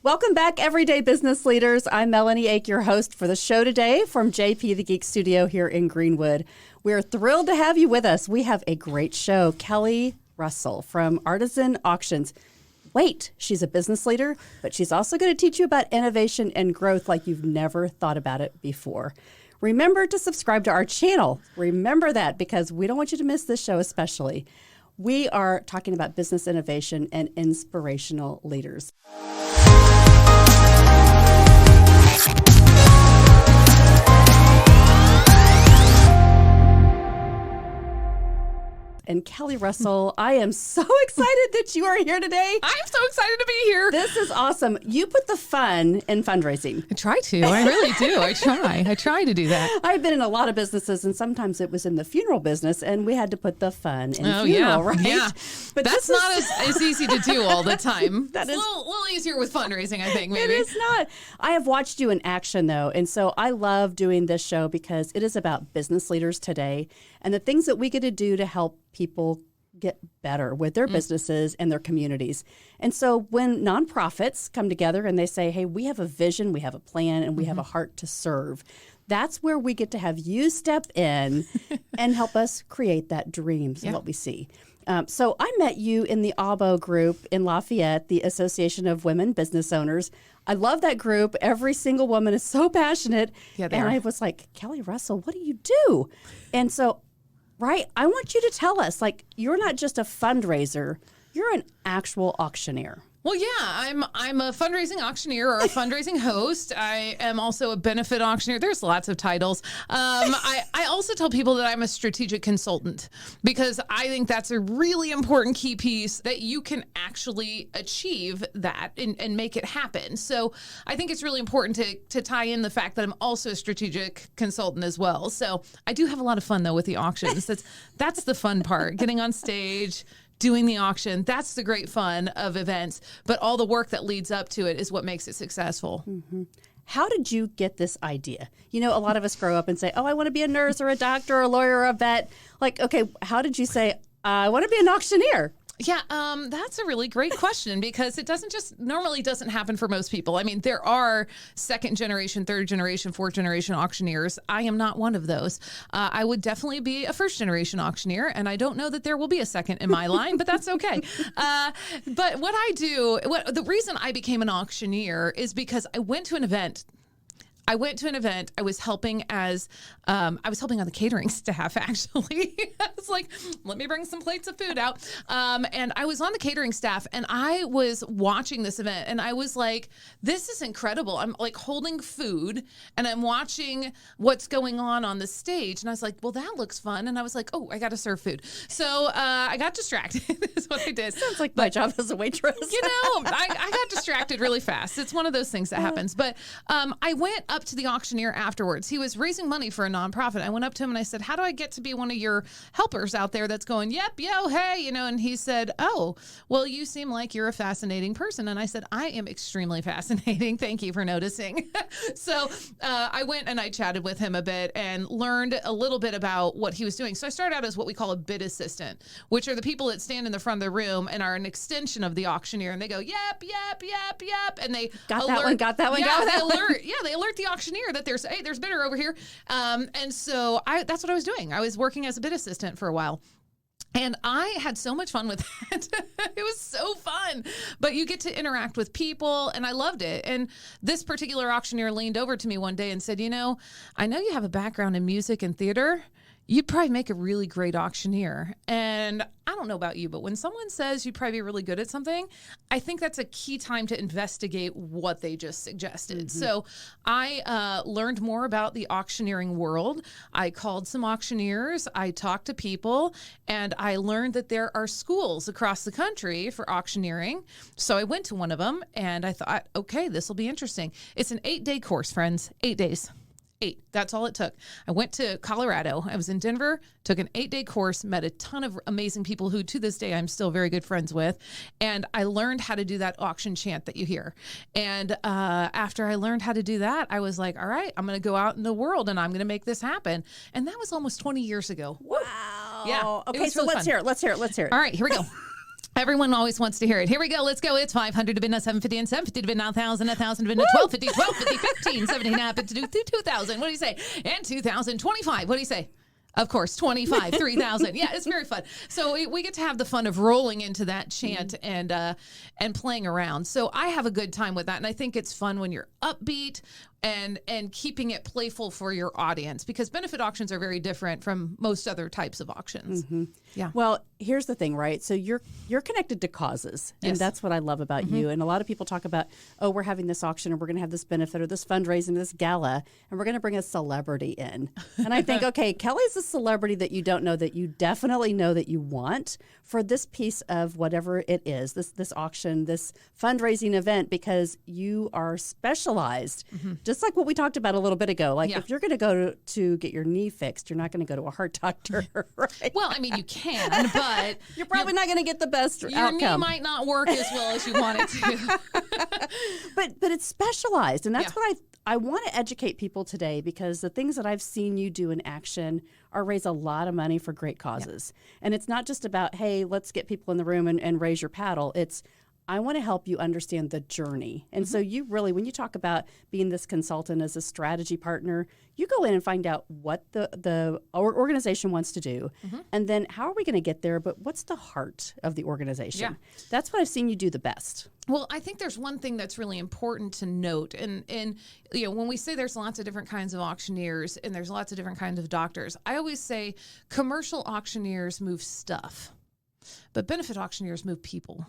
Welcome back, everyday business leaders. I'm Melanie Ake, your host for the show today from JP the Geek Studio here in Greenwood. We're thrilled to have you with us. We have a great show. Kelly Russell from Artisan Auctions. Wait, she's a business leader, but she's also going to teach you about innovation and growth like you've never thought about it before. Remember to subscribe to our channel. Remember that, because we don't want you to miss this show especially. We are talking about business innovation and inspirational leaders. And Kelly Russell, I am so excited that you are here today. I'm so excited to be here. This is awesome. You put the fun in fundraising. I try to. I really do. I try to do that. I've been in a lot of businesses, and sometimes it was in the funeral business, and we had to put the fun in funeral, right? Yeah. But that's not as easy to do all the time. That it's is a little easier with fundraising, I think, maybe. It is not. I have watched you in action, though, and so I love doing this show because it is about business leaders today and the things that we get to do to help people get better with their businesses and their communities. And so when nonprofits come together and they say, hey, we have a vision, we have a plan, and we have a heart to serve, that's where we get to have you step in and help us create that dreams and what we see. So I met you in the ABO group in Lafayette, the Association of Women Business Owners. I love that group. Every single woman is so passionate. Yeah, and I was like, Kelly Russell, what do you do? And so I want you to tell us, like, you're not just a fundraiser, you're an actual auctioneer. Well, yeah, I'm a fundraising auctioneer or a fundraising host. I am also a benefit auctioneer. There's lots of titles. I also tell people that I'm a strategic consultant because I think that's a really important key piece that you can actually achieve that and make it happen. So I think it's really important to tie in the fact that I'm also a strategic consultant as well. So I do have a lot of fun, though, with the auctions. That's the fun part, getting on stage, doing the auction. That's the great fun of events, but all the work that leads up to it is what makes it successful. Mm-hmm. How did you get this idea? You know, a lot of us grow up and say, oh, I want to be a nurse or a doctor or a lawyer or a vet. Like, okay, how did you say, I want to be an auctioneer? Yeah, that's a really great question because it normally doesn't happen for most people. I mean, there are second generation, third generation, fourth generation auctioneers. I am not one of those. I would definitely be a first generation auctioneer, and I don't know that there will be a second in my line, but that's okay. But what I do, the reason I became an auctioneer is because I went to an event. I was helping on the catering staff, actually. I was like, let me bring some plates of food out. And I was on the catering staff and I was watching this event and I was like, this is incredible. I'm like holding food and I'm watching what's going on the stage. And I was like, well, that looks fun. And I was like, oh, I got to serve food. So I got distracted is what I did. Sounds like my job as a waitress. I got distracted really fast. It's one of those things that happens. But I went up to the auctioneer afterwards. He was raising money for a nonprofit. I went up to him and I said, how do I get to be one of your helpers out there that's going, yep, yo, hey, and he said, oh, well, you seem like you're a fascinating person. And I said, I am extremely fascinating. Thank you for noticing. So I went and I chatted with him a bit and learned a little bit about what he was doing. So I started out as what we call a bid assistant, which are the people that stand in the front of the room and are an extension of the auctioneer. And they go, yep, yep, yep, yep. And they got that one. They alert the auctioneer that there's a bidder over here. And so that's what I was doing. I was working as a bid assistant for a while. And I had so much fun with that. It was so fun. But you get to interact with people, and I loved it. And this particular auctioneer leaned over to me one day and said, I know you have a background in music and theater. You'd probably make a really great auctioneer. And I don't know about you, but when someone says you'd probably be really good at something, I think that's a key time to investigate what they just suggested. Mm-hmm. So I learned more about the auctioneering world. I called some auctioneers. I talked to people, and I learned that there are schools across the country for auctioneering. So I went to one of them, and I thought, okay, this will be interesting. It's an 8-day course, friends, 8 days. 8. That's all it took. I went to Colorado. I was in Denver, took an 8-day course, met a ton of amazing people who to this day I'm still very good friends with. And I learned how to do that auction chant that you hear. And after I learned how to do that, I was like, all right, I'm going to go out in the world and I'm going to make this happen. And that was almost 20 years ago. Wow. Yeah. Okay, so let's hear it. Let's hear it. All right, here we go. Everyone always wants to hear it. Here we go. Let's go. It's 500 to bid now, 750 and 750 to bid now, 1,000, 1,000 to bid now, 1250, 1250, 15, 17 and a half to do 2,000. What do you say? And 2,025. What do you say? Of course, 25, 3,000. Yeah, it's very fun. So we get to have the fun of rolling into that chant and playing around. So I have a good time with that, and I think it's fun when you're upbeat and keeping it playful for your audience, because benefit auctions are very different from most other types of auctions. Yeah. Well, here's the thing, right? So you're connected to causes, and that's what I love about you. And a lot of people talk about, oh, we're having this auction, or we're going to have this benefit, or this fundraising, this gala, and we're going to bring a celebrity in. And I think, okay, Kelly's a celebrity that you don't know, that you definitely know that you want for this piece of whatever it is, this auction, this fundraising event, because you are specialized. Just like what we talked about a little bit ago. Like if you're going to go to get your knee fixed, you're not going to go to a heart doctor, right? Well, I mean, you can, but you're probably not going to get the best your outcome. knee might not work as well as you want it to. but it's specialized, and that's what I want to educate people today, because the things that I've seen you do in action are raise a lot of money for great causes. And it's not just about, hey, let's get people in the room and raise your paddle. It's, I want to help you understand the journey. And so you really, when you talk about being this consultant as a strategy partner, you go in and find out what the organization wants to do. And then how are we going to get there? But what's the heart of the organization? Yeah. That's what I've seen you do the best. Well, I think there's one thing that's really important to note. And you know, when we say there's lots of different kinds of auctioneers and there's lots of different kinds of doctors, I always say commercial auctioneers move stuff, but benefit auctioneers move people.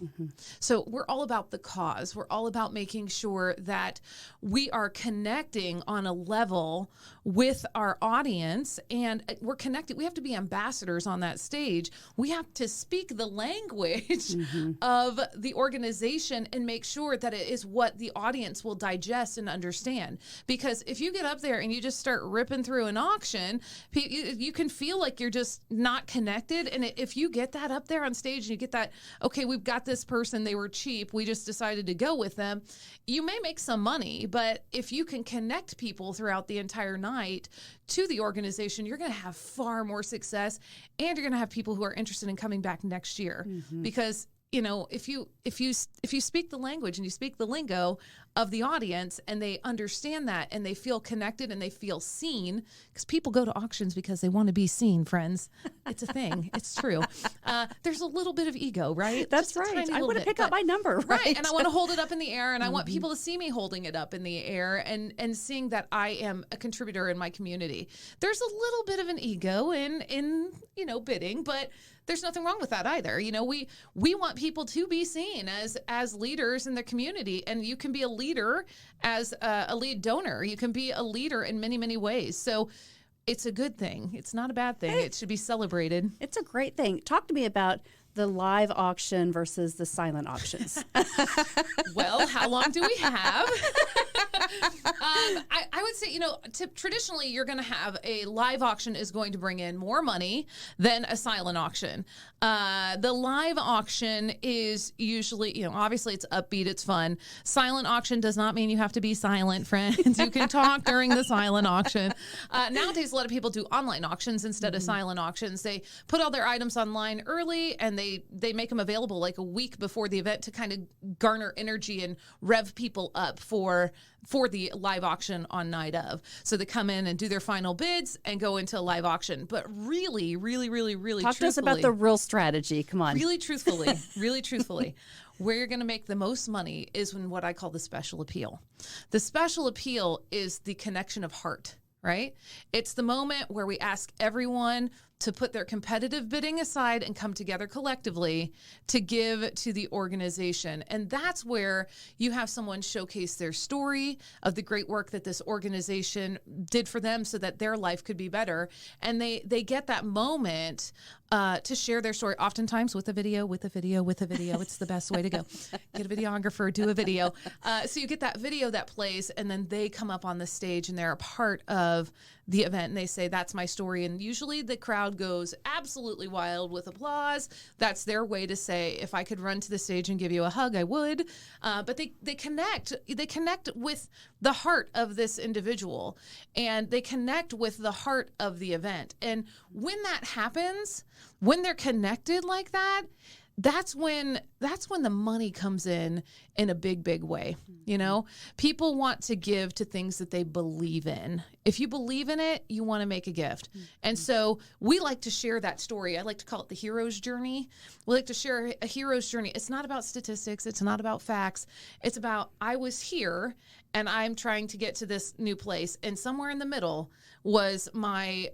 So we're all about the cause. We're all about making sure that we are connecting on a level with our audience, and we're connected. We have to be ambassadors on that stage. We have to speak the language of the organization and make sure that it is what the audience will digest and understand. Because if you get up there and you just start ripping through an auction, you can feel like you're just not connected. And if you get that up there on stage and you get that, okay, we've got this person, they were cheap, we just decided to go with them, you may make some money, but if you can connect people throughout the entire night to the organization, you're going to have far more success, and you're going to have people who are interested in coming back next year. Because you know, if you speak the language and you speak the lingo of the audience, and they understand that, and they feel connected and they feel seen, because people go to auctions because they want to be seen, friends. It's a thing. It's true. There's a little bit of ego, right? That's right. I want to pick up my number, right? And I want to hold it up in the air, and I want people to see me holding it up in the air and seeing that I am a contributor in my community. There's a little bit of an ego in you know, bidding, but there's nothing wrong with that either. You know, we want people to be seen as leaders in the community, and you can be a leader as a lead donor. You can be a leader in many, many ways. So it's a good thing. It's not a bad thing. It should be celebrated. It's a great thing. Talk to me about the live auction versus the silent auctions. Well, how long do we have? I would say, you know, traditionally you're going to have a live auction is going to bring in more money than a silent auction. The live auction is usually, you know, obviously it's upbeat, it's fun. Silent auction does not mean you have to be silent, friends. You can talk during the silent auction. Nowadays, a lot of people do online auctions instead of silent auctions. They put all their items online early, and they make them available like a week before the event to kind of garner energy and rev people up for the live auction on night of. So they come in and do their final bids and go into a live auction. But really, really, really, really Talk to us about the real strategy. Come on. Really truthfully, where you're going to make the most money is in what I call the special appeal. The special appeal is the connection of heart, right? It's the moment where we ask everyone to put their competitive bidding aside and come together collectively to give to the organization. And that's where you have someone showcase their story of the great work that this organization did for them so that their life could be better. And they get that moment to share their story, oftentimes with a video. It's the best way to go. Get a videographer, do a video. So you get that video that plays, and then they come up on the stage and they're a part of the event, and they say, that's my story. And usually the crowd goes absolutely wild with applause. That's their way to say, if I could run to the stage and give you a hug, I would. But they connect with the heart of this individual, and they connect with the heart of the event. And when that happens, when they're connected like that, that's when the money comes in a big way. You know, people want to give to things that they believe in. If you believe in it, you want to make a gift. And so we like to share that story. I like to call it the hero's journey. We like to share a hero's journey. It's not about statistics. It's not about facts. It's about, I was here and I'm trying to get to this new place. And somewhere in the middle was my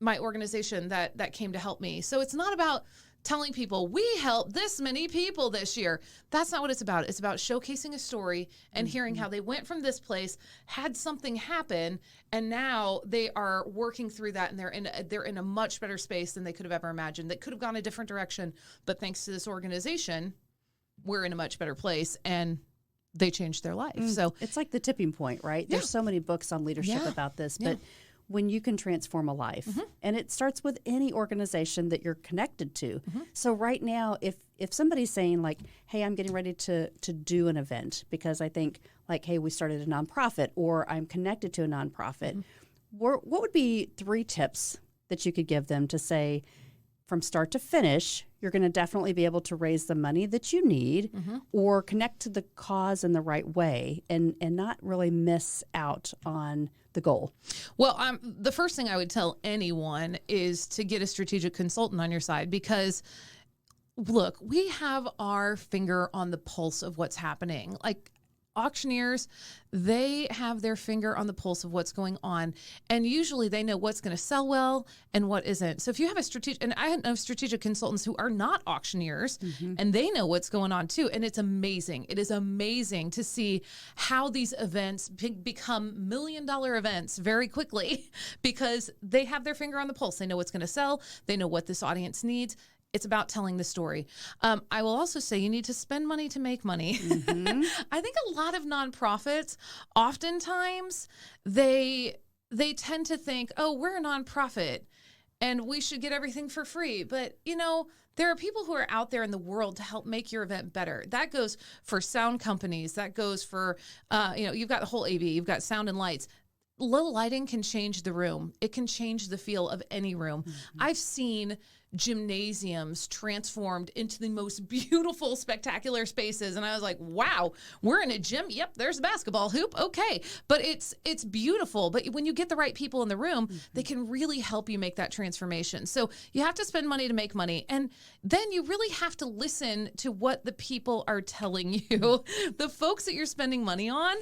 organization that came to help me. So it's not about telling people we helped this many people this year. That's not what it's about. It's about showcasing a story and hearing how they went from this place, had something happen, and now they are working through that, and they're in a much better space than they could have ever imagined. They could have gone a different direction, but thanks to this organization, we're in a much better place, and they changed their life. So it's like the tipping point, right? There's so many books on leadership about this, but when you can transform a life, and it starts with any organization that you're connected to. So right now, if somebody's saying like, hey, I'm getting ready to do an event because I think like, hey, we started a nonprofit or I'm connected to a nonprofit, what would be 3 tips that you could give them to say, from start to finish, you're going to definitely be able to raise the money that you need or connect to the cause in the right way and not really miss out on the goal? Well, the first thing I would tell anyone is to get a strategic consultant on your side because, look, we have our finger on the pulse of what's happening. Like, auctioneers, they have their finger on the pulse of what's going on. And usually they know what's going to sell well and what isn't. So if you have a strategic, and I know strategic consultants who are not auctioneers and they know what's going on too. And it's amazing. It is amazing to see how these events become $1 million events very quickly because they have their finger on the pulse. They know what's going to sell. They know what this audience needs. It's about telling the story. I will also say you need to spend money to make money. I think a lot of nonprofits, oftentimes, they tend to think, oh, we're a nonprofit and we should get everything for free. But, you know, there are people who are out there in the world to help make your event better. That goes for sound companies. That goes for, you've got the whole AV. You've got sound and lights. Low lighting can change the room. It can change the feel of any room. I've seen gymnasiums transformed into the most beautiful, spectacular spaces. And I was like, wow, we're in a gym. Yep, there's a basketball hoop. Okay. But it's beautiful. But when you get the right people in the room, they can really help you make that transformation. So you have to spend money to make money. And then you really have to listen to what the people are telling you. The folks that you're spending money on,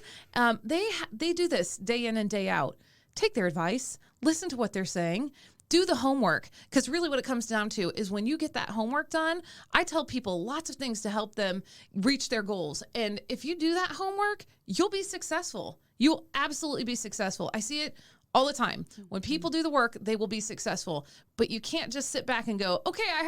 they do this day in and day out. Take their advice, listen to what they're saying. Do the homework, because really what it comes down to is when you get that homework done, I tell people lots of things to help them reach their goals. And if you do that homework, you'll be successful. You'll absolutely be successful. I see it all the time. When people do the work, they will be successful. But you can't just sit back and go, okay, I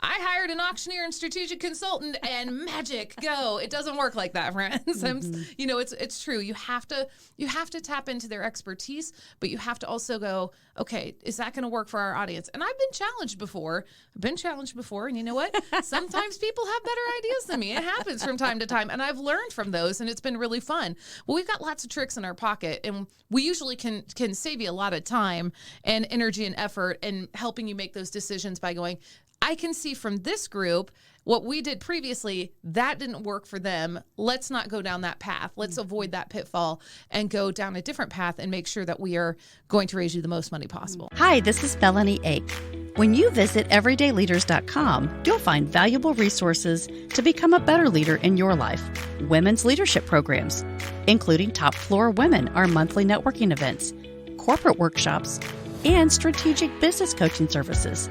hired an auctioneer and strategic consultant and magic, go. It doesn't work like that, friends. It's true. You have to tap into their expertise, but you have to also go, okay, is that going to work for our audience? And I've been challenged before. And you know what? Sometimes people have better ideas than me. It happens from time to time. And I've learned from those, and it's been really fun. Well, we've got lots of tricks in our pocket, and we usually can save you a lot of time and energy and effort and helping you make those decisions by going, I can see from this group what we did previously, that didn't work for them. Let's not go down that path. Let's avoid that pitfall and go down a different path and make sure that we are going to raise you the most money possible. Hi, this is Melanie Ake. When you visit everydayleaders.com, you'll find valuable resources to become a better leader in your life. Women's leadership programs, including Top Floor Women, our monthly networking events, corporate workshops, and strategic business coaching services.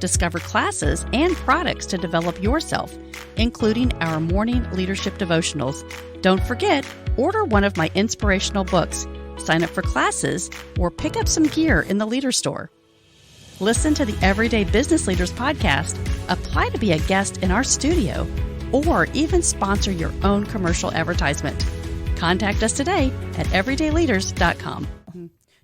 Discover classes and products to develop yourself, including our morning leadership devotionals. Don't forget, order one of my inspirational books, sign up for classes, or pick up some gear in the Leader Store. Listen to the Everyday Business Leaders podcast, apply to be a guest in our studio, or even sponsor your own commercial advertisement. Contact us today at everydayleaders.com.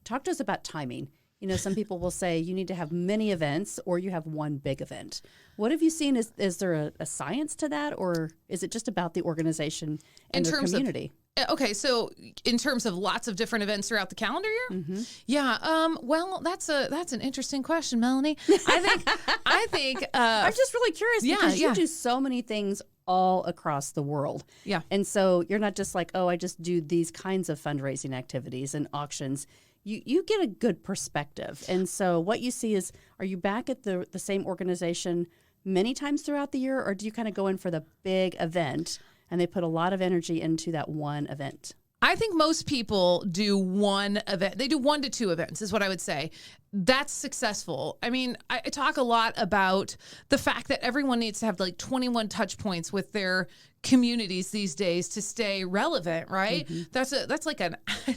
Talk to us about timing. You know, some people will say you need to have many events or you have one big event. What have you seen? Is there a science to that, or is it just about the organization and their community? Okay, so in terms of lots of different events throughout the calendar year, yeah. Well, that's an interesting question, Melanie. I think. I'm just really curious because you yeah. do so many things all across the world. Yeah. And so you're not just like, oh, I just do these kinds of fundraising activities and auctions. You get a good perspective. And so what you see is, are you back at the same organization many times throughout the year, or do you kind of go in for the big event and they put a lot of energy into that one event? I think most people do one event. They do 1 to 2 events is what I would say. That's successful. I mean, I talk a lot about the fact that everyone needs to have like 21 touch points with their communities these days to stay relevant, right? That's like I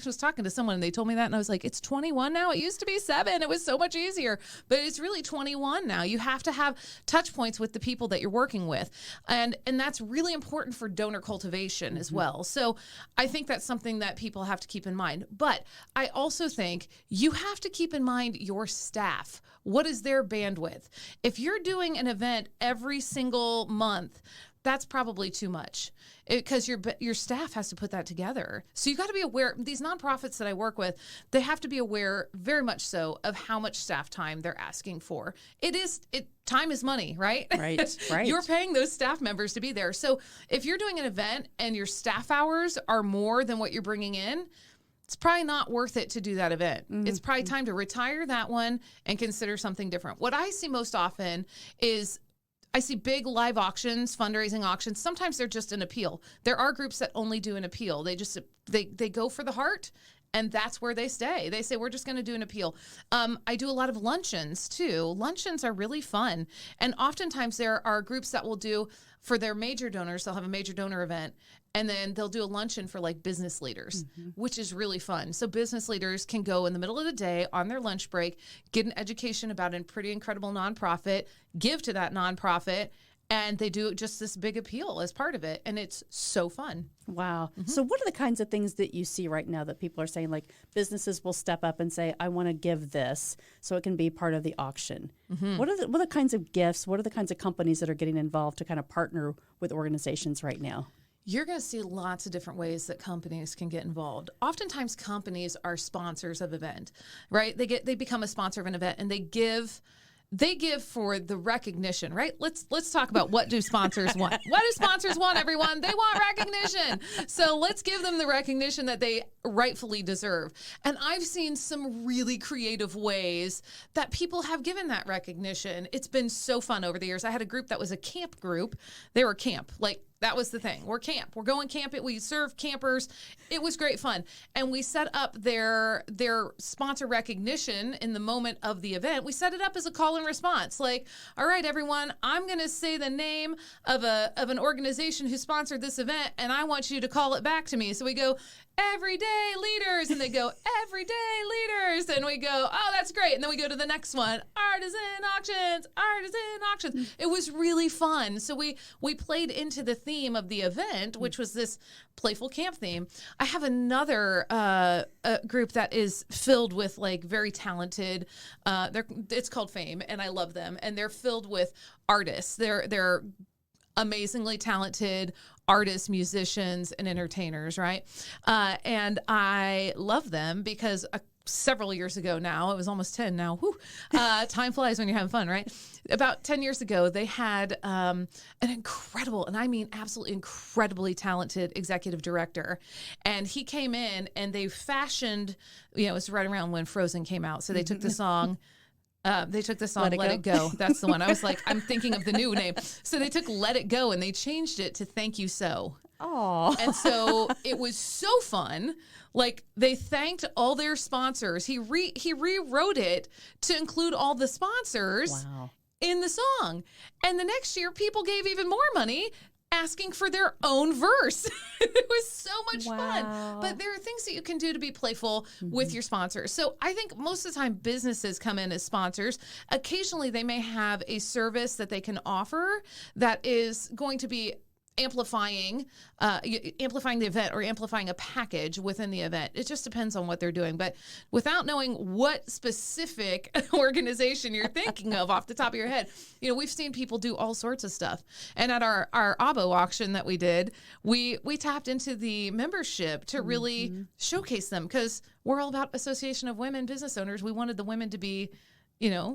was talking to someone and they told me that and I was like, it's 21 now. It used to be 7. It was so much easier, but it's really 21 now. You have to have touch points with the people that you're working with. And that's really important for donor cultivation as well. So I think that's something that people have to keep in mind. But I also think you have to keep in mind your staff. What is their bandwidth? If you're doing an event every single month, that's probably too much because your staff has to put that together. So you got to be aware. These nonprofits that I work with, they have to be aware very much so of how much staff time they're asking for. Time is money, right? Right. You're paying those staff members to be there. So if you're doing an event and your staff hours are more than what you're bringing in, it's probably not worth it to do that event. It's probably time to retire that one and consider something different. What I see most often is I see big live auctions, fundraising auctions. Sometimes they're just an appeal. There are groups that only do an appeal. They go for the heart, and that's where they stay. They say, we're just going to do an appeal. I do a lot of luncheons, too. Luncheons are really fun. And oftentimes there are groups that will do, for their major donors, they'll have a major donor event, and then they'll do a luncheon for like business leaders, which is really fun. So business leaders can go in the middle of the day on their lunch break, get an education about a pretty incredible nonprofit, give to that nonprofit, and they do just this big appeal as part of it. And it's so fun. Wow. So what are the kinds of things that you see right now that people are saying, like businesses will step up and say, I want to give this so it can be part of the auction? What are the kinds of gifts? What are the kinds of companies that are getting involved to kind of partner with organizations right now? You're going to see lots of different ways that companies can get involved. Oftentimes companies are sponsors of event, right? They become a sponsor of an event and they give for the recognition, right? Let's talk about what do sponsors want. What do sponsors want, everyone? They want recognition. So let's give them the recognition that they rightfully deserve. And I've seen some really creative ways that people have given that recognition. It's been so fun over the years. I had a group that was a camp group. They were camp, like that was the thing. We're camp. We're going camping. We serve campers. It was great fun. And we set up their sponsor recognition in the moment of the event. We set it up as a call and response. Like, all right, everyone, I'm going to say the name of an organization who sponsored this event, and I want you to call it back to me. So we go, everyday leaders, and they go, everyday leaders, and we go, oh, that's great. And then we go to the next one, artisan auctions. It was really fun. So we played into the theme of the event, which was this playful camp theme. I have another group that is filled with like very talented, it's called Fame, and I love them, and they're filled with artists. They're amazingly talented artists, musicians, and entertainers, right? And I love them because several years ago now, it was almost 10 now, time flies when you're having fun, right? About 10 years ago, they had an incredible, and I mean absolutely incredibly talented executive director. And he came in and they fashioned, it was right around when Frozen came out. So they took the song, Let It Go. That's the one. I was like, I'm thinking of the new name. So they took Let It Go and they changed it to Thank You So. Oh. And so it was so fun. Like they thanked all their sponsors. He rewrote it to include all the sponsors in the song. And the next year, people gave even more money, asking for their own verse. It was so much fun. But there are things that you can do to be playful with your sponsors. So I think most of the time businesses come in as sponsors. Occasionally they may have a service that they can offer that is going to be amplifying the event or amplifying a package within the event. It just depends on what they're doing. But without knowing what specific organization you're thinking of off the top of your head, we've seen people do all sorts of stuff. And at our ABO auction that we did, we tapped into the membership to really showcase them, because we're all about Association of Women Business Owners. We wanted the women to be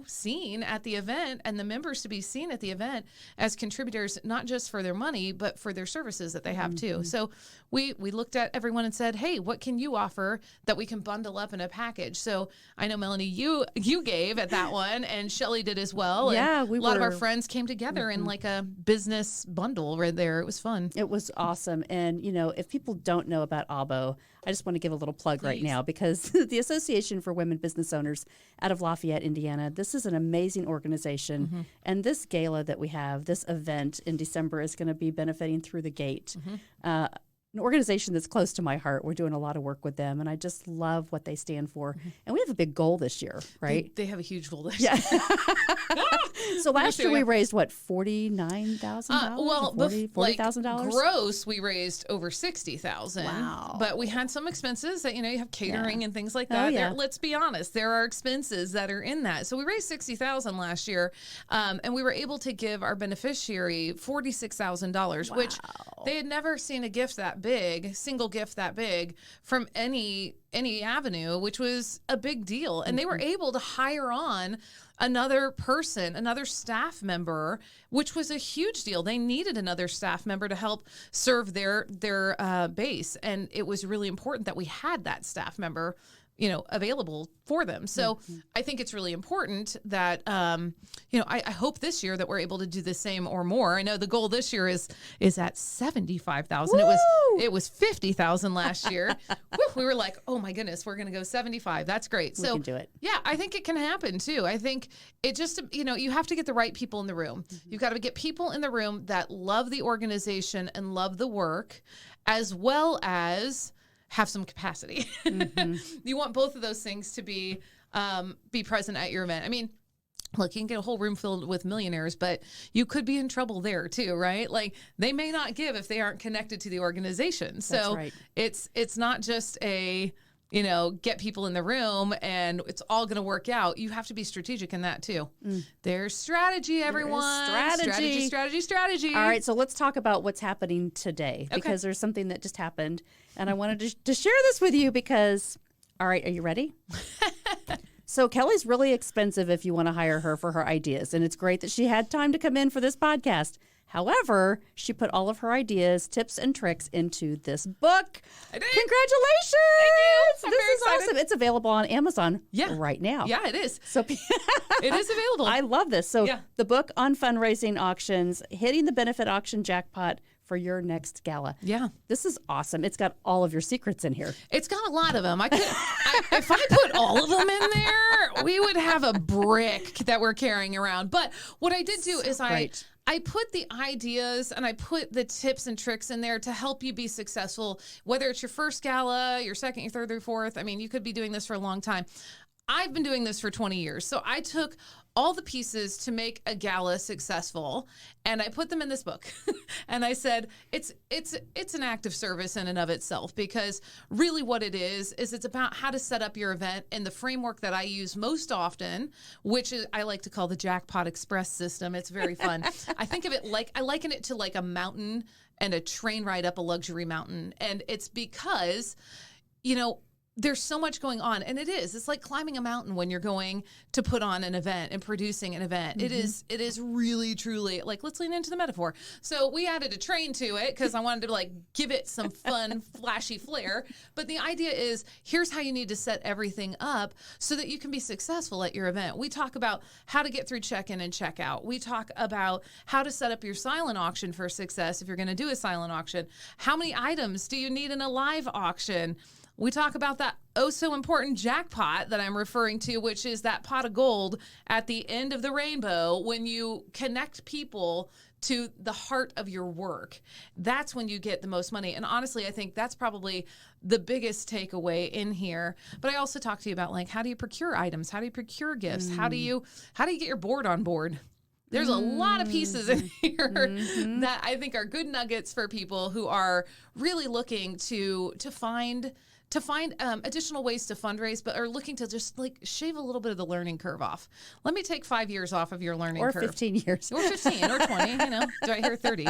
seen at the event, and the members to be seen at the event as contributors, not just for their money, but for their services that they have too. So we looked at everyone and said, hey, what can you offer that we can bundle up in a package? So I know, Melanie, you gave at that one, and Shelly did as well. Yeah, and a lot of our friends came together in like a business bundle right there. It was fun. It was awesome. And, if people don't know about ABO, I just want to give a little plug right now, because the Association for Women Business Owners out of Lafayette, Indiana, this is an amazing organization. And this gala that we have, this event in December, is going to be benefiting Through the Gate. An organization that's close to my heart. We're doing a lot of work with them, and I just love what they stand for. And we have a big goal this year, right? They have a huge goal this year. So last year we raised what, $49,000? Well, $40,000 gross. We raised over $60,000. Wow! But we had some expenses that you have catering and things like that. There, let's be honest, there are expenses that are in that. So we raised $60,000 last year, and we were able to give our beneficiary $46,000, which they had never seen a gift that big, single gift that big from any avenue, which was a big deal. And they were able to hire on another person, another staff member, which was a huge deal. They needed another staff member to help serve their base. And it was really important that we had that staff member available for them. So I think it's really important that, I hope this year that we're able to do the same or more. I know the goal this year is at 75,000. It was 50,000 last year. We were like, oh my goodness, we're going to go 75. That's great. We can do it. Yeah, I think it can happen too. I think it just, you have to get the right people in the room. You've got to get people in the room that love the organization and love the work, as well as have some capacity. You want both of those things to be present at your event. I mean, look, you can get a whole room filled with millionaires, but you could be in trouble there too, right? Like, they may not give if they aren't connected to the organization. So That's right. It's not just a get people in the room and it's all going to work out. You have to be strategic in that too. There's strategy, everyone. Strategy. All right, so let's talk about what's happening today, because there's something that just happened, and I wanted to share this with you because, all right, are you ready? So Kelly's really expensive if you want to hire her for her ideas, and it's great that she had time to come in for this podcast. However, she put all of her ideas, tips, and tricks into this book. I did. Congratulations! Thank you. This is awesome. It's available on Amazon right now. Yeah, it is. So it is available. I love this. So the book on fundraising auctions, hitting the benefit auction jackpot for your next gala. Yeah. This is awesome. It's got all of your secrets in here. It's got a lot of them. If I put all of them in there, we would have a brick that we're carrying around. But what I did do is I put the ideas and I put the tips and tricks in there to help you be successful, whether it's your first gala, your second, your third, or fourth. I mean, you could be doing this for a long time. I've been doing this for 20 years. So I took all the pieces to make a gala successful and I put them in this book. And I said, it's an act of service in and of itself, because really what it is it's about how to set up your event in the framework that I use most often, which is I like to call the Jackpot Express system. It's very fun. I think of it I liken it to like a mountain and a train ride up a luxury mountain. And it's because, there's so much going on, and it's like climbing a mountain when you're going to put on an event and producing an event. It is really, truly, like, let's lean into the metaphor. So we added a train to it because I wanted to give it some fun, flashy flair. But the idea is, here's how you need to set everything up so that you can be successful at your event. We talk about how to get through check-in and check-out. We talk about how to set up your silent auction for success if you're going to do a silent auction. How many items do you need in a live auction? We talk about that so important jackpot that I'm referring to, which is that pot of gold at the end of the rainbow when you connect people to the heart of your work. That's when you get the most money. And honestly, I think that's probably the biggest takeaway in here. But I also talk to you about how do you procure items? How do you procure gifts? How do you get your board on board? There's a lot of pieces in here that I think are good nuggets for people who are really looking to find additional ways to fundraise, but are looking to just like shave a little bit of the learning curve off. Let me take 5 years off of your learning curve. Or 15 years. Or 15 or 20, Do I hear 30?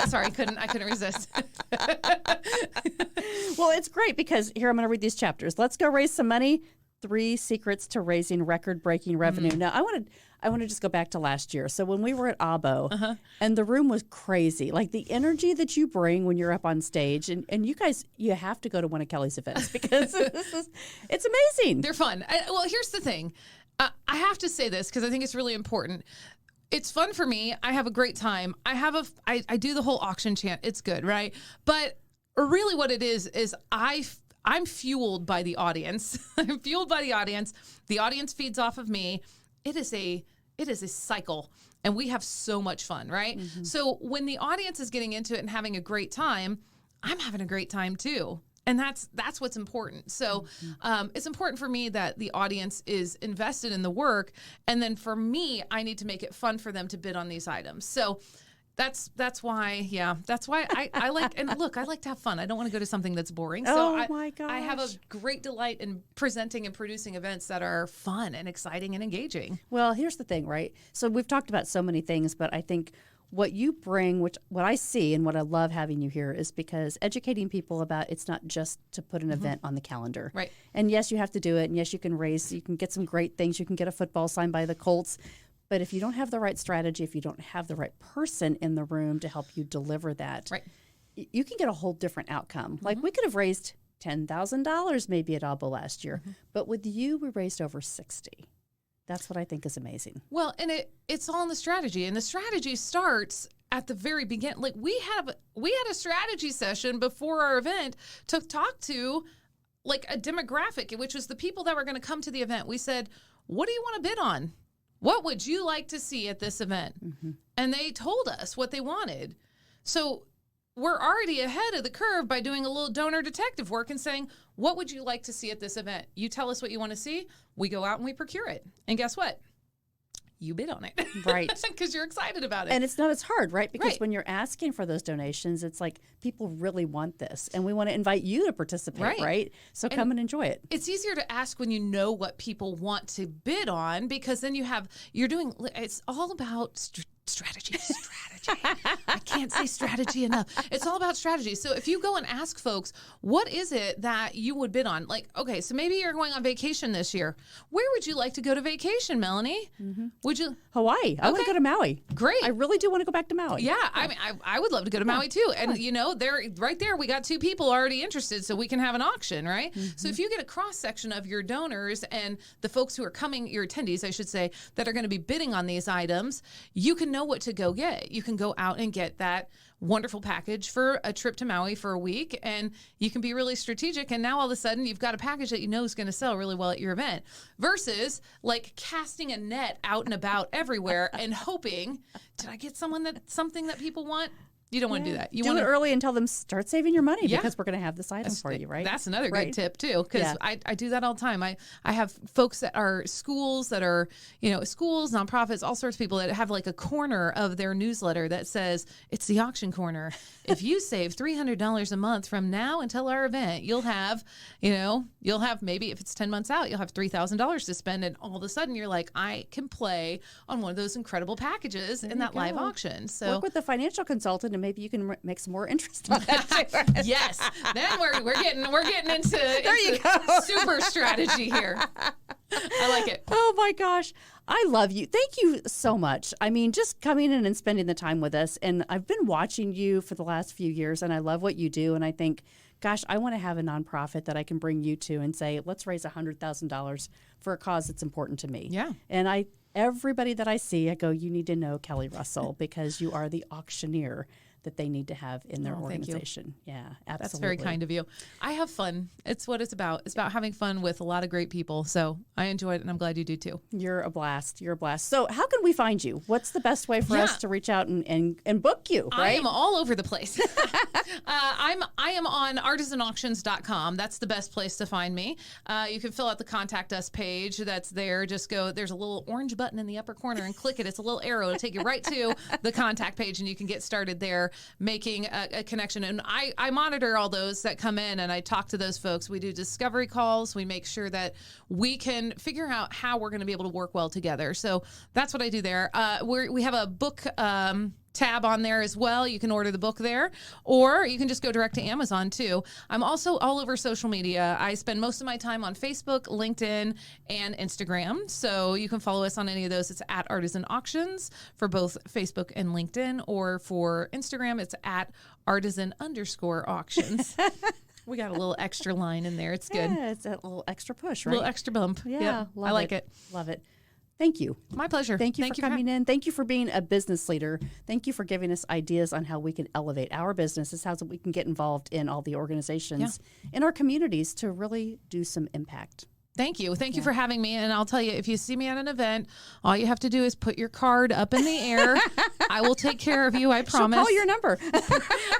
Sorry, I couldn't resist. Well, it's great because here I'm going to read these chapters. Let's go raise some money. 3 secrets to raising record-breaking revenue. Now, I want to just go back to last year. So when we were at ABO, and the room was crazy, like the energy that you bring when you're up on stage, and you guys, you have to go to one of Kelly's events because it's amazing. They're fun. Well, here's the thing. I have to say this because I think it's really important. It's fun for me. I have a great time. I do the whole auction chant. It's good, right? But really what it is I'm fueled by the audience. I'm fueled by the audience. The audience feeds off of me. It is a cycle, and we have so much fun, right? So when the audience is getting into it and having a great time, I'm having a great time too. And that's what's important. So it's important for me that the audience is invested in the work. And then for me, I need to make it fun for them to bid on these items. So that's why I like, and look, I like to have fun. I don't want to go to something that's boring. So my gosh. I have a great delight in presenting and producing events that are fun and exciting and engaging. Well, here's the thing, right? So we've talked about so many things, but I think what you bring, what I see and what I love having you here is because educating people about it's not just to put an event on the calendar. Right. And yes, you have to do it. And yes, you can get some great things. You can get a football signed by the Colts. But if you don't have the right strategy, if you don't have the right person in the room to help you deliver that, right, you can get a whole different outcome. Like we could have raised $10,000 maybe at ABO last year, but with you, we raised over 60. That's what I think is amazing. Well, and it's all in the strategy, and the strategy starts at the very beginning. Like we had a strategy session before our event to talk to like a demographic, which was the people that were going to come to the event. We said, what do you want to bid on? What would you like to see at this event? And they told us what they wanted. So we're already ahead of the curve by doing a little donor detective work and saying, what would you like to see at this event? You tell us what you want to see. We go out and we procure it. And guess what? You bid on it. Right. Because you're excited about it. And it's not as hard, right? Because when you're asking for those donations, it's like people really want this. And we want to invite you to participate, right? So come and enjoy it. It's easier to ask when you know what people want to bid on because then it's all about strategy. I can't say strategy enough. It's all about strategy. So if you go and ask folks, what is it that you would bid on? Like, okay, so maybe you're going on vacation this year. Where would you like to go to vacation, Melanie? Would you? Hawaii. I want to go to Maui. Great. I really do want to go back to Maui. Yeah. I mean, I would love to go to Maui too. And right there, we got 2 people already interested, so we can have an auction, right? So if you get a cross section of your donors and the folks who are coming, your attendees, I should say, that are going to be bidding on these items, you can know what to go get. You can go out and get that wonderful package for a trip to Maui for a week, and you can be really strategic. And now all of a sudden you've got a package that you know is going to sell really well at your event versus like casting a net out and about everywhere and hoping, did I get something that people want? You don't want to do that. You do want it early and tell them start saving your money because we're going to have this item for you, right? That's another good tip too, because I do that all the time. I have folks that are schools that are, schools, nonprofits, all sorts of people that have like a corner of their newsletter that says it's the auction corner. If you save $300 a month from now until our event, you'll have maybe if it's 10 months out, you'll have $3,000 to spend, and all of a sudden you're like, I can play on one of those incredible packages in that live auction. So work with the financial consultant, and maybe you can make some more interest on that. Yes, then we're getting into super strategy here. I like it. Oh my gosh, I love you. Thank you so much. I mean, just coming in and spending the time with us, and I've been watching you for the last few years, and I love what you do, and I think, gosh, I want to have a nonprofit that I can bring you to and say, let's raise $100,000 for a cause that's important to me. Yeah, and everybody that I see, I go, you need to know Kelly Russell because you are the auctioneer that they need to have in their Thank you. organization. Yeah, absolutely. That's very kind of you. I have fun. It's what it's about. It's about having fun with a lot of great people. So I enjoy it, and I'm glad you do too. You're a blast. You're a blast. So how can we find you? What's the best way for us to reach out and book you, right? I am all over the place. I am on artisanauctions.com. That's the best place to find me. You can fill out the contact us page that's there. Just go, there's a little orange button in the upper corner and click it. It's a little arrow. It'll take you right to the contact page, and you can get started there making a connection. And I monitor all those that come in, and I talk to those folks. We do discovery calls. We make sure that we can figure out how we're going to be able to work well together. So that's what I do there. We have a book tab on there as well. You can order the book there, or you can just go direct to Amazon too. I'm also all over social media. I spend most of my time on Facebook, LinkedIn, and Instagram. So you can follow us on any of those. It's at Artisan Auctions for both Facebook and LinkedIn, or for Instagram, it's at artisan_auctions. We got a little extra line in there. It's good. Yeah, it's a little extra push, right? A little extra bump. Yeah, Yep. I like it. Love it. Thank you. My pleasure. Thank you for coming in. Thank you for being a business leader. Thank you for giving us ideas on how we can elevate our businesses, how we can get involved in all the organizations in our communities to really do some impact. Thank you. Thank you for having me. And I'll tell you, if you see me at an event, all you have to do is put your card up in the air. I will take care of you. I promise. She'll call your number.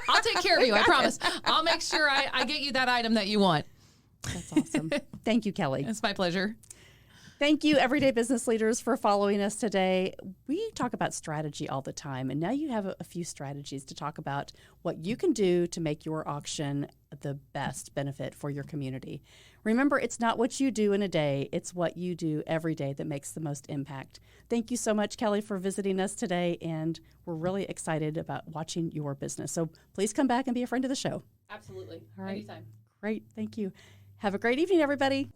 I'll take care of you. I promise. I'll make sure I get you that item that you want. That's awesome. Thank you, Kelly. It's my pleasure. Thank you, everyday business leaders, for following us today. We talk about strategy all the time, and now you have a few strategies to talk about what you can do to make your auction the best benefit for your community. Remember, it's not what you do in a day, it's what you do every day that makes the most impact. Thank you so much, Kelly, for visiting us today, and we're really excited about watching your business. So please come back and be a friend of the show. Absolutely. All right. Anytime. Great. Thank you. Have a great evening, everybody.